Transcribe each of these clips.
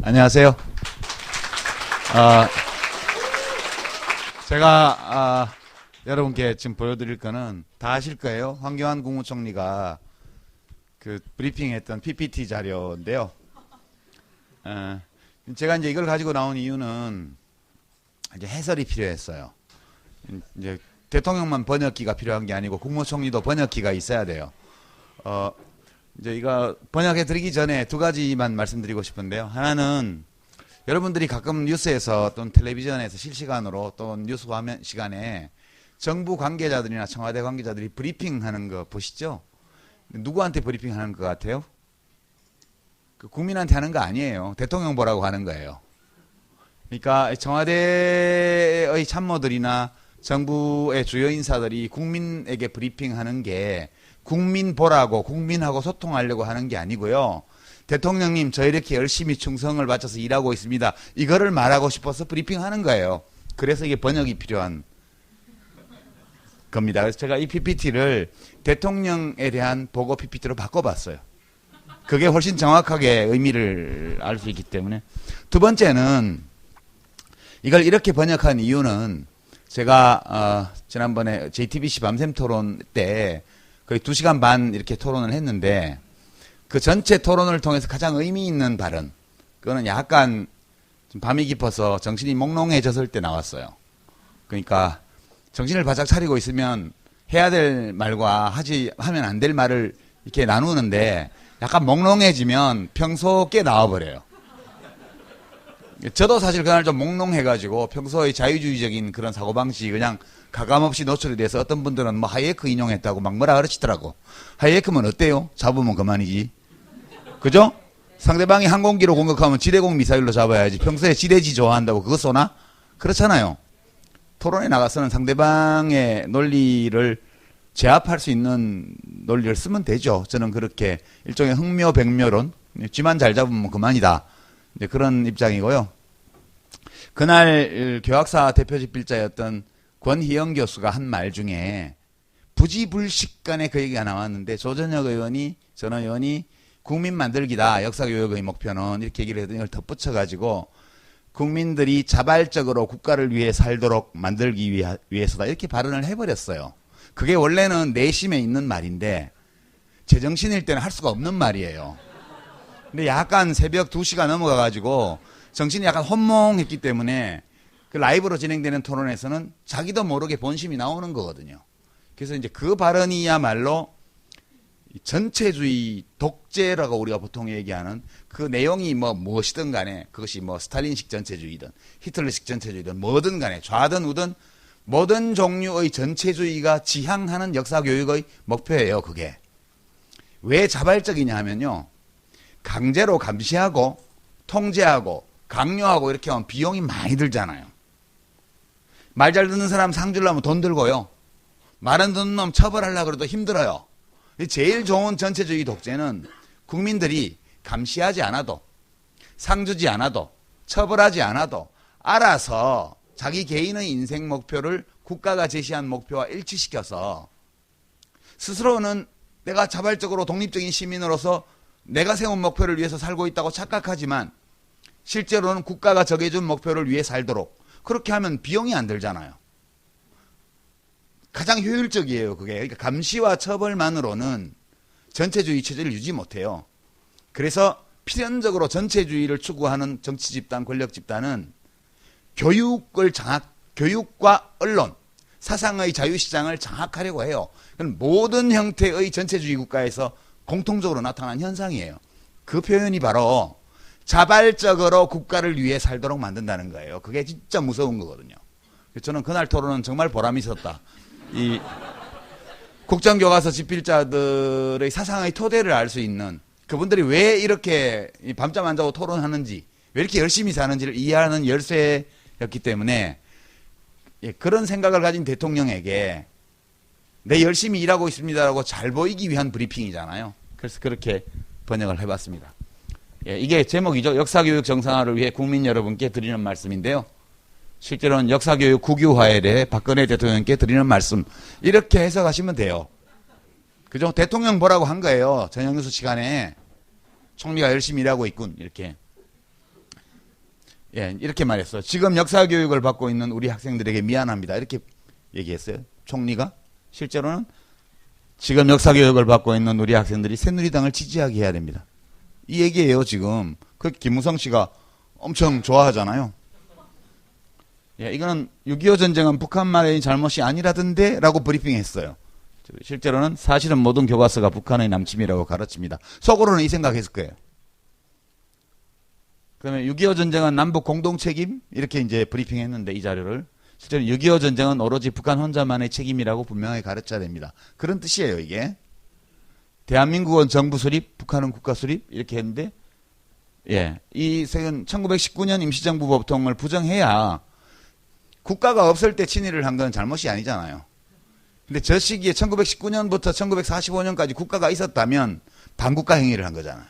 안녕하세요. 제가 여러분께 지금 보여드릴 거는 다 아실 거예요. 황교안 국무총리가 그 브리핑했던 PPT 자료인데요. 제가 이제 이걸 가지고 나온 이유는 이제 해설이 필요했어요. 이제 대통령만 번역기가 필요한 게 아니고 국무총리도 번역기가 있어야 돼요. 이제 이거 번역해 드리기 전에 두 가지만 말씀드리고 싶은데요. 하나는 여러분들이 가끔 뉴스에서 또는 텔레비전에서 실시간으로 또 뉴스 화면 시간에 정부 관계자들이나 청와대 관계자들이 브리핑하는 거 보시죠? 누구한테 브리핑하는 것 같아요? 그 국민한테 하는 거 아니에요. 대통령 보라고 하는 거예요. 그러니까 청와대의 참모들이나 정부의 주요 인사들이 국민에게 브리핑하는 게 국민 보라고 국민하고 소통하려고 하는 게 아니고요. 대통령님 저 이렇게 열심히 충성을 바쳐서 일하고 있습니다. 이거를 말하고 싶어서 브리핑하는 거예요. 그래서 이게 번역이 필요한 겁니다. 그래서 제가 이 PPT를 대통령에 대한 보고 PPT로 바꿔봤어요. 그게 훨씬 정확하게 의미를 알 수 있기 때문에. 두 번째는 이걸 이렇게 번역한 이유는 제가 지난번에 JTBC 밤샘 토론 때 거의 2시간 반 이렇게 토론을 했는데 그 전체 토론을 통해서 가장 의미 있는 발언, 그거는 약간 좀 밤이 깊어서 정신이 몽롱해졌을 때 나왔어요. 그러니까 정신을 바짝 차리고 있으면 해야 될 말과 하면 안 될 말을 이렇게 나누는데 약간 몽롱해지면 평소 꽤 나와버려요. 저도 사실 그날 좀 몽롱해가지고 평소의 자유주의적인 그런 사고방식이 그냥 가감없이 노출이 돼서 어떤 분들은 뭐 하이에크 인용했다고 막 뭐라 그러시더라고. 하이에크면 어때요? 잡으면 그만이지. 그죠? 상대방이 항공기로 공격하면 지대공 미사일로 잡아야지. 평소에 지대지 좋아한다고 그거 쏘나? 그렇잖아요. 토론에 나가서는 상대방의 논리를 제압할 수 있는 논리를 쓰면 되죠. 저는 그렇게 일종의 흥묘백묘론, 쥐만 잘 잡으면 그만이다. 이제 그런 입장이고요. 그날 교학사 대표집필자였던 권희영 교수가 한 말 중에 부지불식간에 그 얘기가 나왔는데 조전혁 의원이 전 의원이 국민 만들기다. 역사교육의 목표는 이렇게 얘기를 해서 이걸 덧붙여가지고 국민들이 자발적으로 국가를 위해 살도록 만들기 위해서다. 이렇게 발언을 해버렸어요. 그게 원래는 내심에 있는 말인데 제정신일 때는 할 수가 없는 말이에요. 근데 약간 새벽 2시가 넘어가가지고 정신이 약간 혼몽했기 때문에 그 라이브로 진행되는 토론에서는 자기도 모르게 본심이 나오는 거거든요. 그래서 이제 그 발언이야말로 전체주의 독재라고 우리가 보통 얘기하는 그 내용이 무엇이든 간에 그것이 스탈린식 전체주의든 히틀러식 전체주의든 뭐든 간에 좌든 우든 모든 종류의 전체주의가 지향하는 역사교육의 목표예요. 그게. 왜 자발적이냐 하면요. 강제로 감시하고 통제하고 강요하고 이렇게 하면 비용이 많이 들잖아요. 말 잘 듣는 사람 상 주려면 돈 들고요. 말 안 듣는 놈 처벌하려고 해도 힘들어요. 제일 좋은 전체주의 독재는 국민들이 감시하지 않아도 상 주지 않아도 처벌하지 않아도 알아서 자기 개인의 인생 목표를 국가가 제시한 목표와 일치시켜서 스스로는 내가 자발적으로 독립적인 시민으로서 내가 세운 목표를 위해서 살고 있다고 착각하지만 실제로는 국가가 정해준 목표를 위해 살도록 그렇게 하면 비용이 안 들잖아요. 가장 효율적이에요. 그게. 그러니까 감시와 처벌만으로는 전체주의 체제를 유지 못해요. 그래서 필연적으로 전체주의를 추구하는 정치 집단, 권력 집단은 교육과 언론, 사상의 자유시장을 장악하려고 해요. 그건 모든 형태의 전체주의 국가에서 공통적으로 나타난 현상이에요. 그 표현이 바로 자발적으로 국가를 위해 살도록 만든다는 거예요. 그게 진짜 무서운 거거든요. 저는 그날 토론은 정말 보람이 있었다. 이 국정교과서 집필자들의 사상의 토대를 알 수 있는 그분들이 왜 이렇게 밤잠 안 자고 토론하는지 왜 이렇게 열심히 사는지를 이해하는 열쇠였기 때문에 그런 생각을 가진 대통령에게 내 열심히 일하고 있습니다라고 잘 보이기 위한 브리핑이잖아요. 그래서 그렇게 번역을 해봤습니다. 이게 제목이죠. 역사교육 정상화를 위해 국민 여러분께 드리는 말씀인데요. 실제로는 역사교육 국유화에 대해 박근혜 대통령께 드리는 말씀 이렇게 해석하시면 돼요. 그죠? 대통령 보라고 한 거예요. 저녁 뉴스 시간에 총리가 열심히 일하고 있군 이렇게. 예, 이렇게 말했어요. 지금 역사 교육을 받고 있는 우리 학생들에게 미안합니다. 이렇게 얘기했어요. 총리가. 실제로는 지금 역사 교육을 받고 있는 우리 학생들이 새누리당을 지지하게 해야 됩니다. 이 얘기예요, 지금. 그 김무성 씨가 엄청 좋아하잖아요. 예, 이거는 6.25 전쟁은 북한만의 잘못이 아니라던데 라고 브리핑했어요. 실제로는 사실은 모든 교과서가 북한의 남침이라고 가르칩니다. 속으로는 이 생각했을 거예요. 그러면 6.25 전쟁은 남북 공동 책임? 이렇게 이제 브리핑했는데 이 자료를. 실제로 6.25 전쟁은 오로지 북한 혼자만의 책임이라고 분명히 가르쳐야 됩니다. 그런 뜻이에요, 이게. 대한민국은 정부 수립, 북한은 국가 수립 이렇게 했는데 예, 이 세은 1919년 임시정부 법통을 부정해야 국가가 없을 때 친일을 한 건 잘못이 아니잖아요. 근데 저 시기에 1919년부터 1945년까지 국가가 있었다면 반국가 행위를 한 거잖아요.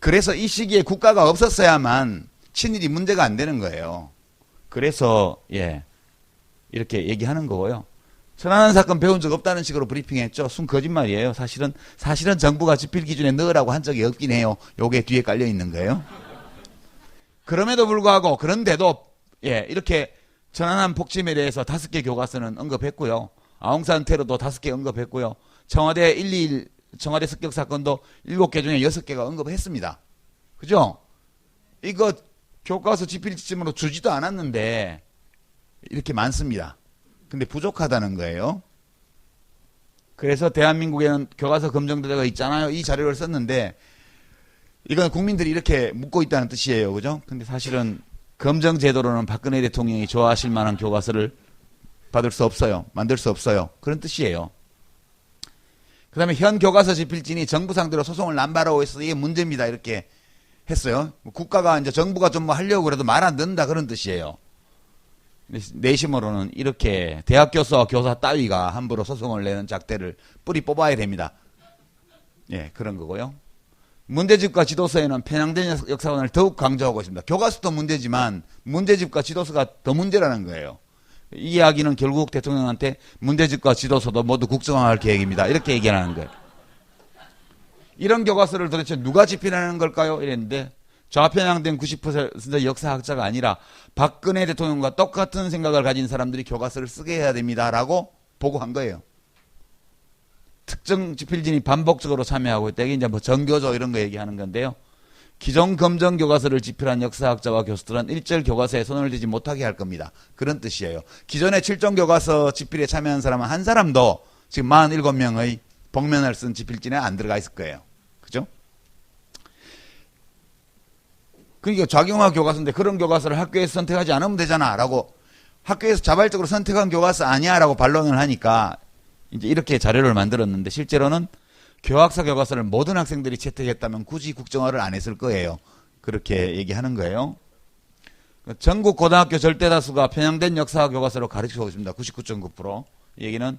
그래서 이 시기에 국가가 없었어야만 친일이 문제가 안 되는 거예요. 그래서 예, 이렇게 얘기하는 거고요. 천안함 사건 배운 적 없다는 식으로 브리핑했죠. 순 거짓말이에요. 사실은 정부가 집필 기준에 넣으라고 한 적이 없긴 해요. 요게 뒤에 깔려 있는 거예요. 그럼에도 불구하고 그런데도 예, 이렇게 천안함 폭침에 대해서 5개 교과서는 언급했고요. 아웅산 테러도 5개 언급했고요. 청와대 121 청와대 습격 사건도 7개 중에 6개가 언급했습니다. 그죠? 이거 교과서 집필 지침으로 주지도 않았는데 이렇게 많습니다. 근데 부족하다는 거예요. 그래서 대한민국에는 교과서 검증대회가 있잖아요. 이 자료를 썼는데 이건 국민들이 이렇게 묻고 있다는 뜻이에요. 그죠? 근데 사실은 검증 제도로는 박근혜 대통령이 좋아하실 만한 교과서를 받을 수 없어요. 만들 수 없어요. 그런 뜻이에요. 그 다음에 현 교과서 집필진이 정부 상대로 소송을 남발하고 있어서 이게 문제입니다. 이렇게 했어요. 국가가 이제 정부가 좀 뭐 하려고 그래도 말 안 듣는다 그런 뜻이에요. 내심으로는 이렇게 대학 교수와 교사 따위가 함부로 소송을 내는 작대를 뿌리 뽑아야 됩니다. 예, 그런 거고요. 문제집과 지도서에는 편향된 역사관을 더욱 강조하고 있습니다. 교과서도 문제지만 문제집과 지도서가 더 문제라는 거예요. 이 이야기는 결국 대통령한테 문제집과 지도서도 모두 국정화할 계획입니다. 이렇게 얘기하는 거예요. 이런 교과서를 도대체 누가 집필하는 걸까요? 이랬는데 좌편향된 90% 역사학자가 아니라 박근혜 대통령과 똑같은 생각을 가진 사람들이 교과서를 쓰게 해야 됩니다라고 보고한 거예요. 특정 집필진이 반복적으로 참여하고 있다. 이게 이제 뭐 정교조 이런 거 얘기하는 건데요. 기존 검정 교과서를 집필한 역사학자와 교수들은 일절 교과서에 손을 대지 못하게 할 겁니다. 그런 뜻이에요. 기존에 7종 교과서 집필에 참여한 사람은 한 사람도 지금 47명의 복면을 쓴 집필진에 안 들어가 있을 거예요. 그죠? 그러니까 좌경화 교과서인데 그런 교과서를 학교에서 선택하지 않으면 되잖아 라고 학교에서 자발적으로 선택한 교과서 아니야 라고 반론을 하니까 이제 이렇게 자료를 만들었는데 실제로는 교학사 교과서를 모든 학생들이 채택했다면 굳이 국정화를 안 했을 거예요. 그렇게 얘기하는 거예요. 전국 고등학교 절대 다수가 편향된 역사 교과서로 가르치고 있습니다. 99.9%. 이 얘기는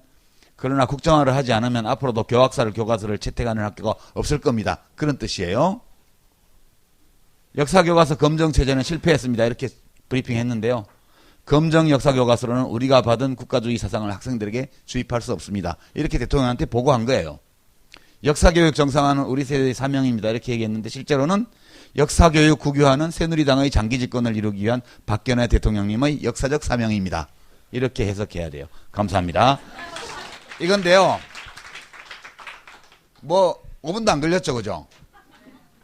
그러나 국정화를 하지 않으면 앞으로도 교과서를 채택하는 학교가 없을 겁니다. 그런 뜻이에요. 역사 교과서 검정 체제는 실패했습니다. 이렇게 브리핑했는데요. 검정 역사 교과서로는 우리가 받은 국가주의 사상을 학생들에게 주입할 수 없습니다. 이렇게 대통령한테 보고한 거예요. 역사교육 정상화는 우리 세대의 사명입니다. 이렇게 얘기했는데 실제로는 역사교육 국유화는 새누리당의 장기 집권을 이루기 위한 박근혜 대통령님의 역사적 사명입니다. 이렇게 해석해야 돼요. 감사합니다. 이건데요. 뭐 5분도 안 걸렸죠. 그죠?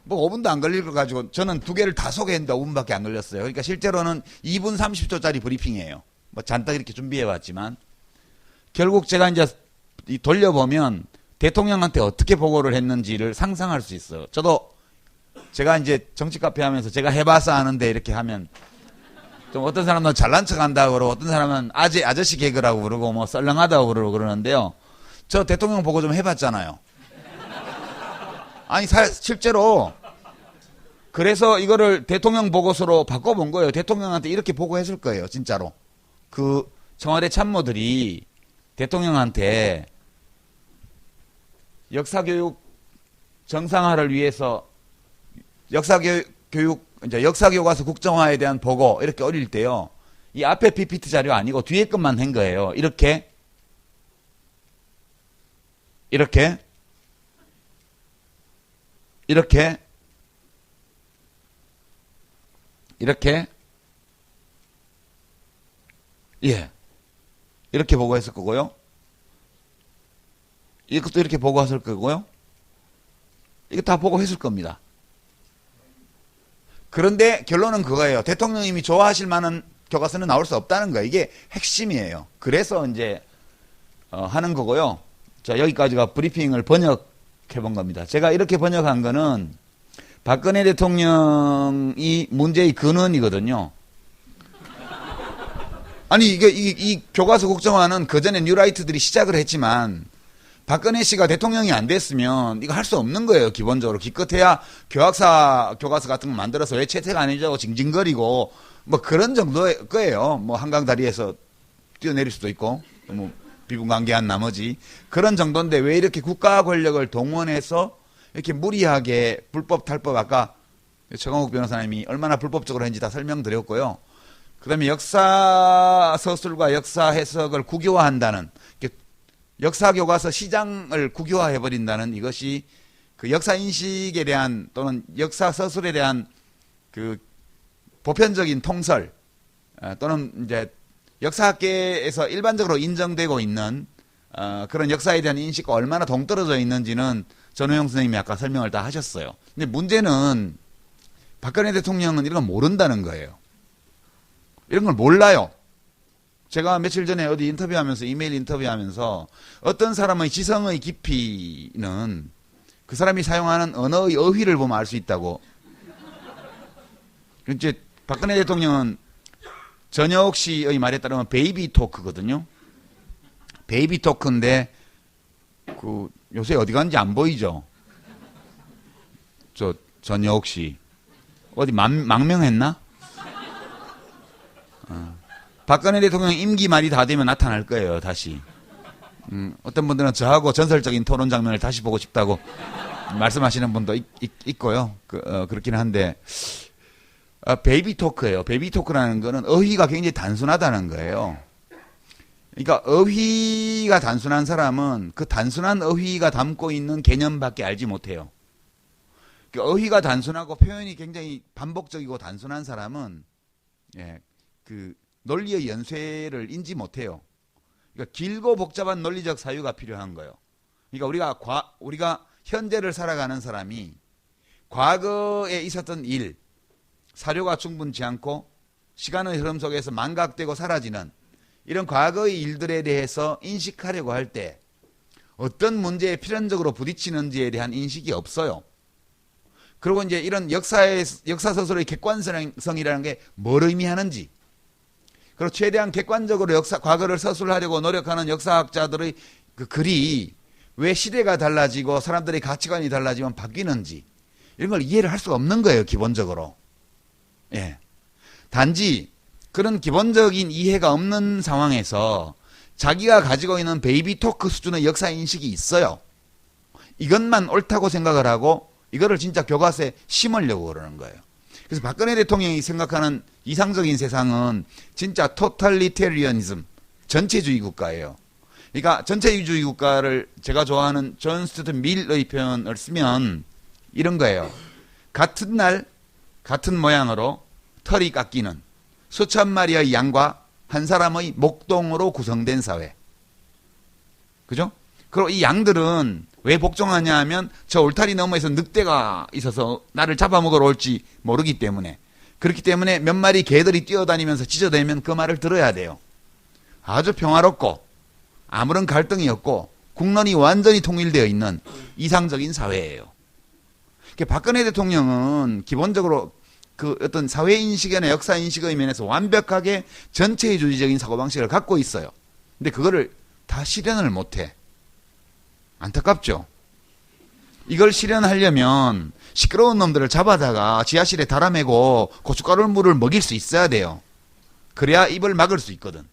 뭐 5분도 안 걸릴 거 가지고 저는 2개를 다 소개했는데 5분밖에 안 걸렸어요. 그러니까 실제로는 2분 30초짜리 브리핑이에요. 뭐 잔뜩 이렇게 준비해 왔지만 결국 제가 이제 돌려보면 대통령한테 어떻게 보고를 했는지를 상상할 수 있어요. 저도 제가 이제 정치 카페 하면서 제가 해봐서 아는데 이렇게 하면 좀 어떤 사람은 잘난 척 한다고 그러고 어떤 사람은 아저씨 개그라고 그러고 뭐 썰렁하다고 그러고 그러는데요. 저 대통령 보고 좀 해봤잖아요. 아니 실제로 그래서 이거를 대통령 보고서로 바꿔본 거예요. 대통령한테 이렇게 보고했을 거예요. 진짜로. 그 청와대 참모들이 대통령한테 역사교육 정상화를 위해서 이제 역사교과서 국정화에 대한 보고 이렇게 올릴 때요. 이 앞에 PPT 자료 아니고 뒤에 것만 한 거예요. 이렇게 이렇게 예 이렇게 보고했을 거고요. 이것도 이렇게 보고했을 거고요. 이거 다 보고했을 겁니다. 그런데 결론은 그거예요. 대통령님이 좋아하실 만한 교과서는 나올 수 없다는 거예요. 이게 핵심이에요. 그래서 이제 하는 거고요. 자, 여기까지가 브리핑을 번역해 본 겁니다. 제가 이렇게 번역한 거는 박근혜 대통령이 문제의 근원이거든요. 아니 이 교과서 국정화는 그전에 뉴라이트들이 시작을 했지만 박근혜 씨가 대통령이 안 됐으면 이거 할 수 없는 거예요. 기본적으로 기껏해야 교학사 교과서 같은 거 만들어서 왜 채택 안 해주고 징징거리고 뭐 그런 정도의 거예요. 뭐 한강 다리에서 뛰어내릴 수도 있고 뭐 비분관계한 나머지 그런 정도인데 왜 이렇게 국가 권력을 동원해서 이렇게 무리하게 불법 탈법 아까 최강욱 변호사님이 얼마나 불법적으로 했는지 다 설명드렸고요. 그 다음에 역사 서술과 역사 해석을 국유화한다는 역사 교과서 시장을 국유화해버린다는 이것이 그 역사 인식에 대한 또는 역사 서술에 대한 그 보편적인 통설 또는 이제 역사학계에서 일반적으로 인정되고 있는 그런 역사에 대한 인식과 얼마나 동떨어져 있는지는 전우영 선생님이 아까 설명을 다 하셨어요. 근데 문제는 박근혜 대통령은 이런 걸 모른다는 거예요. 이런 걸 몰라요. 제가 며칠 전에 어디 인터뷰하면서 이메일 인터뷰하면서 어떤 사람의 지성의 깊이는 그 사람이 사용하는 언어의 어휘를 보면 알 수 있다고. 이제 박근혜 대통령은 전혁 씨의 말에 따르면 베이비 토크거든요. 베이비 토크인데 그 요새 어디 갔는지 안 보이죠? 저 전혁 씨 어디 망명했나? 박근혜 대통령 임기 말이 다 되면 나타날 거예요, 다시. 어떤 분들은 저하고 전설적인 토론 장면을 다시 보고 싶다고 말씀하시는 분도 있고요. 그렇긴 한데, 베이비 토크예요. 베이비 토크라는 거는 어휘가 굉장히 단순하다는 거예요. 그러니까 어휘가 단순한 사람은 그 단순한 어휘가 담고 있는 개념밖에 알지 못해요. 그러니까 어휘가 단순하고 표현이 굉장히 반복적이고 단순한 사람은, 예, 그, 논리의 연쇄를 인지 못해요. 그러니까 길고 복잡한 논리적 사유가 필요한 거예요. 그러니까 우리가 현재를 살아가는 사람이 과거에 있었던 일, 사료가 충분치 않고 시간의 흐름 속에서 망각되고 사라지는 이런 과거의 일들에 대해서 인식하려고 할 때 어떤 문제에 필연적으로 부딪히는지에 대한 인식이 없어요. 그리고 이제 이런 역사서술의 객관성이라는 게 뭘 의미하는지, 그리고 최대한 객관적으로 과거를 서술하려고 노력하는 역사학자들의 그 글이 왜 시대가 달라지고 사람들의 가치관이 달라지면 바뀌는지 이런 걸 이해를 할 수가 없는 거예요, 기본적으로. 예. 단지 그런 기본적인 이해가 없는 상황에서 자기가 가지고 있는 베이비 토크 수준의 역사 인식이 있어요. 이것만 옳다고 생각을 하고 이거를 진짜 교과서에 심으려고 그러는 거예요. 그래서 박근혜 대통령이 생각하는 이상적인 세상은 진짜 토탈리테리언이즘, 전체주의 국가예요. 그러니까 전체주의 국가를 제가 좋아하는 존 스튜어트 밀의 표현을 쓰면 이런 거예요. 같은 날 같은 모양으로 털이 깎이는 수천 마리의 양과 한 사람의 목동으로 구성된 사회. 그죠? 그리고 이 양들은 왜 복종하냐 하면 저 울타리 너머에서 늑대가 있어서 나를 잡아먹으러 올지 모르기 때문에, 그렇기 때문에 몇 마리 개들이 뛰어다니면서 짖어대면 그 말을 들어야 돼요. 아주 평화롭고 아무런 갈등이 없고 국론이 완전히 통일되어 있는 이상적인 사회예요. 박근혜 대통령은 기본적으로 그 어떤 사회인식이나 역사인식의 면에서 완벽하게 전체주의적인 사고방식을 갖고 있어요. 근데 그거를 다 실현을 못해. 안타깝죠. 이걸 실현하려면 시끄러운 놈들을 잡아다가 지하실에 달아매고 고춧가루물을 먹일 수 있어야 돼요. 그래야 입을 막을 수 있거든.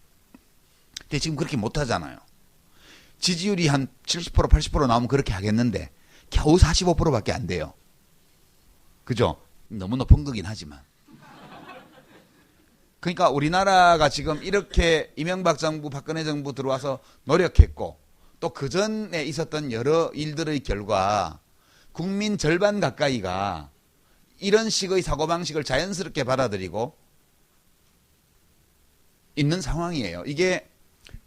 근데 지금 그렇게 못하잖아요. 지지율이 한 70% 80% 나오면 그렇게 하겠는데 겨우 45%밖에 안 돼요. 그죠? 너무 높은 거긴 하지만. 그러니까 우리나라가 지금 이렇게 이명박 정부, 박근혜 정부 들어와서 노력했고 또 그 전에 있었던 여러 일들의 결과 국민 절반 가까이가 이런 식의 사고방식을 자연스럽게 받아들이고 있는 상황이에요. 이게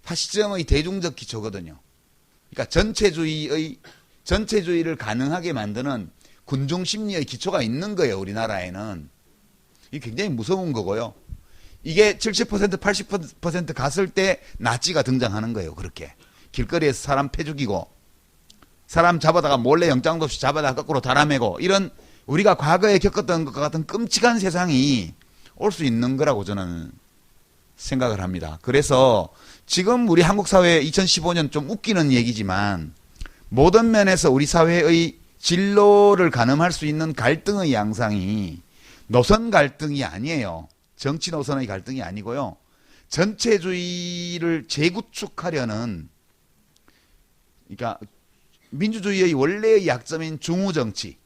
파시즘의 대중적 기초거든요. 그러니까 전체주의를 가능하게 만드는 군중 심리의 기초가 있는 거예요. 우리나라에는. 이게 굉장히 무서운 거고요. 이게 70% 80% 갔을 때 나치가 등장하는 거예요. 그렇게 길거리에서 사람 패 죽이고 사람 잡아다가 몰래 영장도 없이 잡아다가 거꾸로 달아매고 이런 우리가 과거에 겪었던 것과 같은 끔찍한 세상이 올 수 있는 거라고 저는 생각을 합니다. 그래서 지금 우리 한국 사회 2015년 좀 웃기는 얘기지만 모든 면에서 우리 사회의 진로를 가늠할 수 있는 갈등의 양상이 노선 갈등이 아니에요. 정치 노선의 갈등이 아니고요. 전체주의를 재구축하려는, 그러니까 민주주의의 원래의 약점인 중우정치,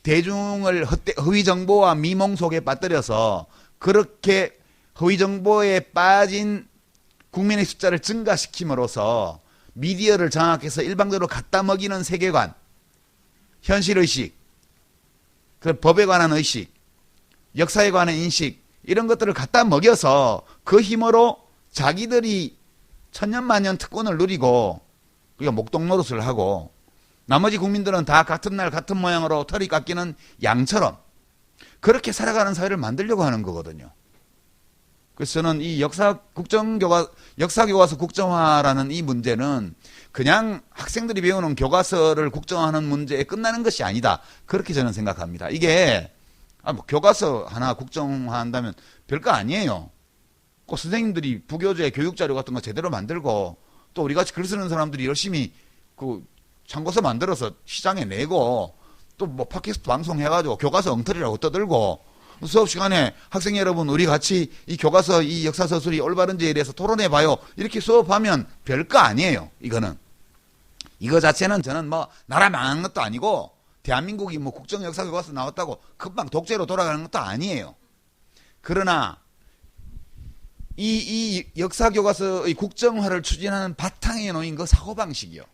대중을 허위정보와 미몽 속에 빠뜨려서 그렇게 허위정보에 빠진 국민의 숫자를 증가시킴으로써 미디어를 장악해서 일방적으로 갖다 먹이는 세계관, 현실의식, 법에 관한 의식, 역사에 관한 인식, 이런 것들을 갖다 먹여서 그 힘으로 자기들이 천년만년 특권을 누리고 그러니까 목동 노릇을 하고 나머지 국민들은 다 같은 날 같은 모양으로 털이 깎이는 양처럼 그렇게 살아가는 사회를 만들려고 하는 거거든요. 그래서 저는 이 역사교과서 국정화라는 이 문제는 그냥 학생들이 배우는 교과서를 국정화하는 문제에 끝나는 것이 아니다. 그렇게 저는 생각합니다. 이게 뭐 교과서 하나 국정화한다면 별거 아니에요. 꼭 선생님들이 부교재 교육자료 같은 거 제대로 만들고 또 우리같이 글 쓰는 사람들이 열심히 그 참고서 만들어서 시장에 내고 또 뭐 팟캐스트 방송해가지고 교과서 엉터리라고 떠들고 수업 시간에 학생 여러분 우리 같이 이 교과서 이 역사 서술이 올바른지에 대해서 토론해봐요. 이렇게 수업하면 별거 아니에요. 이거 자체는 저는 뭐 나라 망한 것도 아니고 대한민국이 뭐 국정 역사 교과서 나왔다고 금방 독재로 돌아가는 것도 아니에요. 그러나 이 역사 교과서의 국정화를 추진하는 바탕에 놓인 그 사고방식이요.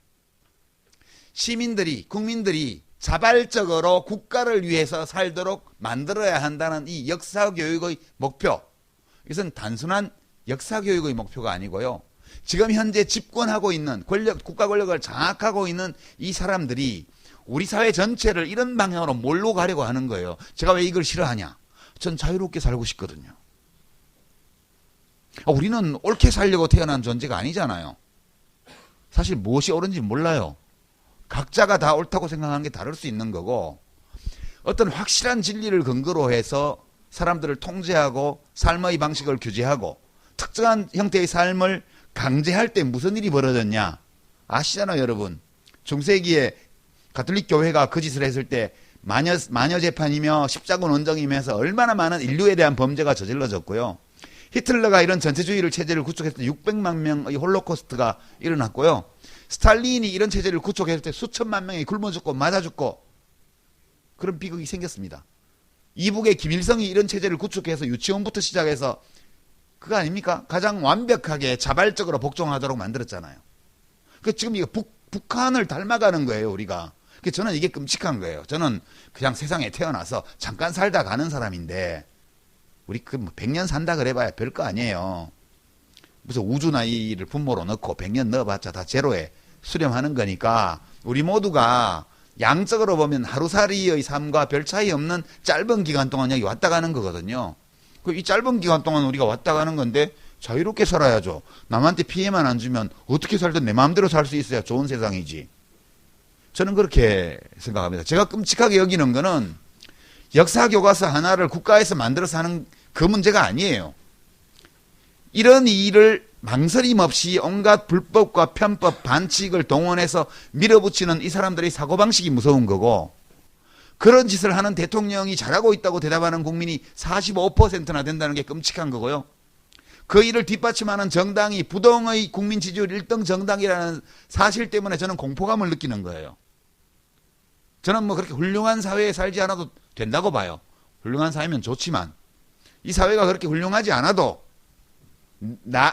국민들이 자발적으로 국가를 위해서 살도록 만들어야 한다는 이 역사교육의 목표. 이것은 단순한 역사교육의 목표가 아니고요. 지금 현재 집권하고 있는 국가 권력을 장악하고 있는 이 사람들이 우리 사회 전체를 이런 방향으로 몰고 가려고 하는 거예요. 제가 왜 이걸 싫어하냐? 전 자유롭게 살고 싶거든요. 우리는 옳게 살려고 태어난 존재가 아니잖아요. 사실 무엇이 옳은지 몰라요. 각자가 다 옳다고 생각하는 게 다를 수 있는 거고 어떤 확실한 진리를 근거로 해서 사람들을 통제하고 삶의 방식을 규제하고 특정한 형태의 삶을 강제할 때 무슨 일이 벌어졌냐 아시잖아요. 여러분. 중세기에 가톨릭 교회가 그 짓을 했을 때 마녀 재판이며 십자군 원정이면서 얼마나 많은 인류에 대한 범죄가 저질러졌고요. 히틀러가 이런 전체주의를 체제를 구축했을 때 600만 명의 홀로코스트가 일어났고요. 스탈린이 이런 체제를 구축했을 때 수천만 명이 굶어 죽고 맞아 죽고 그런 비극이 생겼습니다. 이북의 김일성이 이런 체제를 구축해서 유치원부터 시작해서 그거 아닙니까? 가장 완벽하게 자발적으로 복종하도록 만들었잖아요. 그 지금 이거 북한을 닮아가는 거예요, 우리가. 저는 이게 끔찍한 거예요. 저는 그냥 세상에 태어나서 잠깐 살다 가는 사람인데 우리 그 100년 산다 그래봐야 별거 아니에요. 무슨 우주 나이를 분모로 넣고 100년 넣어봤자 다 제로에 수렴하는 거니까 우리 모두가 양적으로 보면 하루살이의 삶과 별 차이 없는 짧은 기간 동안 여기 왔다 가는 거거든요. 이 짧은 기간 동안 우리가 왔다 가는 건데 자유롭게 살아야죠. 남한테 피해만 안 주면 어떻게 살든 내 마음대로 살 수 있어야 좋은 세상이지. 저는 그렇게 생각합니다. 제가 끔찍하게 여기는 거는 역사교과서 하나를 국가에서 만들어서 하는 그 문제가 아니에요. 이런 일을 망설임 없이 온갖 불법과 편법, 반칙을 동원해서 밀어붙이는 이 사람들의 사고방식이 무서운 거고 그런 짓을 하는 대통령이 잘하고 있다고 대답하는 국민이 45%나 된다는 게 끔찍한 거고요. 그 일을 뒷받침하는 정당이 부동의 국민 지지율 1등 정당이라는 사실 때문에 저는 공포감을 느끼는 거예요. 저는 뭐 그렇게 훌륭한 사회에 살지 않아도 된다고 봐요. 훌륭한 사회면 좋지만 이 사회가 그렇게 훌륭하지 않아도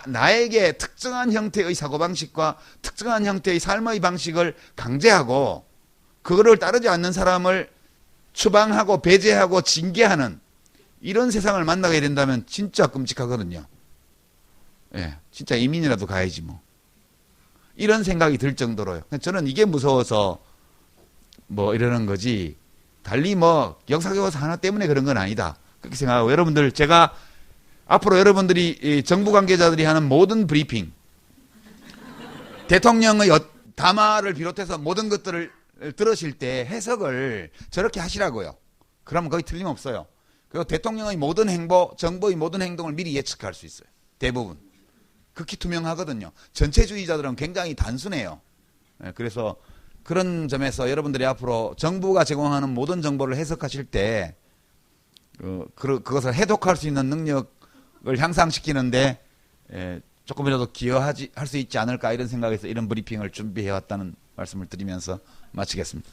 나에게 특정한 형태의 사고방식과 특정한 형태의 삶의 방식을 강제하고 그거를 따르지 않는 사람을 추방하고 배제하고 징계하는 이런 세상을 만나게 된다면 진짜 끔찍하거든요. 예, 진짜 이민이라도 가야지 뭐. 이런 생각이 들 정도로요. 저는 이게 무서워서 뭐 이러는 거지, 달리 뭐 역사교과서 하나 때문에 그런 건 아니다, 그렇게 생각하고, 여러분들, 제가 앞으로 여러분들이 이 정부 관계자들이 하는 모든 브리핑, 대통령의 담화를 비롯해서 모든 것들을 들으실 때 해석을 저렇게 하시라고요. 그러면 거의 틀림없어요. 그리고 대통령의 모든 행보, 정부의 모든 행동을 미리 예측할 수 있어요. 대부분. 극히 투명하거든요. 전체주의자들은 굉장히 단순해요. 그래서 그런 점에서 여러분들이 앞으로 정부가 제공하는 모든 정보를 해석하실 때 그것을 해독할 수 있는 능력을 향상시키는데 조금이라도 기여할 수 있지 않을까, 이런 생각에서 이런 브리핑을 준비해왔다는 말씀을 드리면서 마치겠습니다.